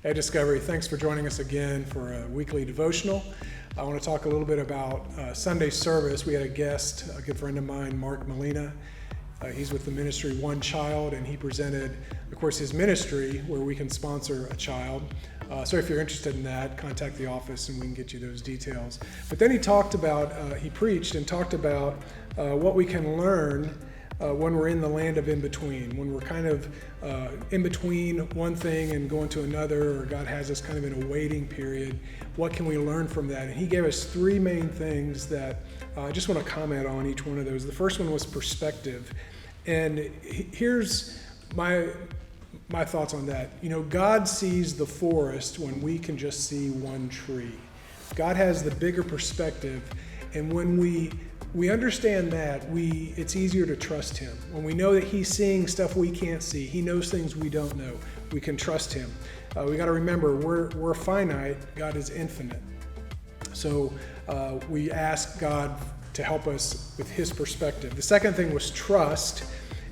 Hey Discovery, thanks for joining us again for a weekly devotional. I want to talk a little bit about Sunday service. We had a guest, a good friend of mine, Mark Molina. He's with the ministry One Child, and he presented, of course, his ministry where we can sponsor a child. So if you're interested in that, contact the office and we can get you those details. But then he preached and talked about what we can learn when we're in the land of in-between, when we're kind of in between one thing and going to another, or God has us kind of in a waiting period. What can we learn from that? And he gave us three main things that I just want to comment on each one of those. The first one was perspective. And here's my thoughts on that. You know, God sees the forest when we can just see one tree. God has the bigger perspective, and when we understand that, it's easier to trust him. When we know that he's seeing stuff we can't see, he knows things we don't know, we can trust him. We got to remember, we're finite, God is infinite. So we ask God to help us with his perspective. The second thing was trust,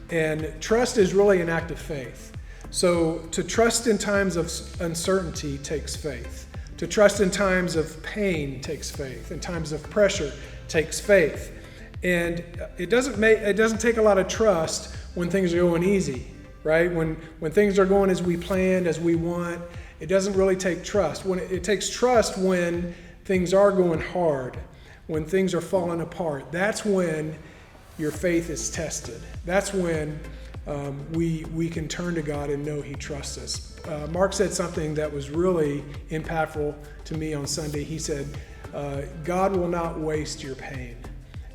and trust is really an act of faith. So to trust in times of uncertainty takes faith. To trust in times of pain takes faith. In times of pressure takes faith. And it doesn't take a lot of trust when things are going easy, right? When things are going as we planned, as we want, it doesn't really take trust. It takes trust when things are going hard, when things are falling apart. That's when your faith is tested. That's when we can turn to God and know he trusts us. Mark said something that was really impactful to me on Sunday. He said, God will not waste your pain.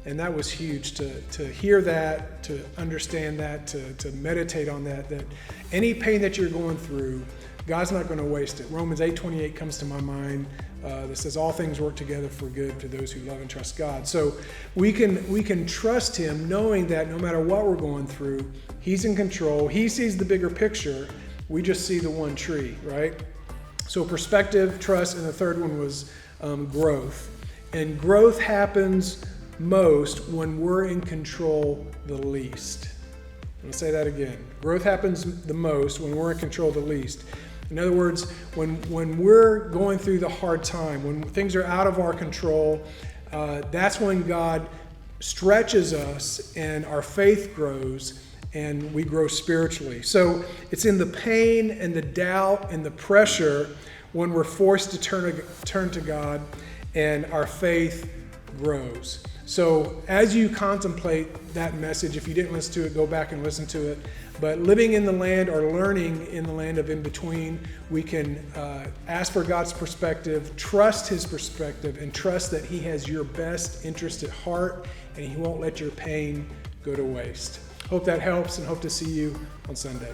And that was huge to hear that, to understand that, to meditate on that any pain that you're going through, God's not going to waste it. Romans 8:28 comes to my mind that says all things work together for good to those who love and trust God. So we can trust him knowing that no matter what we're going through, he's in control. He sees the bigger picture. We just see the one tree, right? So perspective, trust, and the third one was growth. And growth happens most when we're in control the least. I'm going to say that again. Growth happens the most when we're in control the least. In other words, when we're going through the hard time, when things are out of our control, that's when God stretches us and our faith grows and we grow spiritually. So it's in the pain and the doubt and the pressure when we're forced to turn to God and our faith grows. So as you contemplate that message, if you didn't listen to it, go back and listen to it. But living in the land or learning in the land of in-between, we can ask for God's perspective, trust his perspective, and trust that he has your best interest at heart and he won't let your pain go to waste. Hope that helps and hope to see you on Sunday.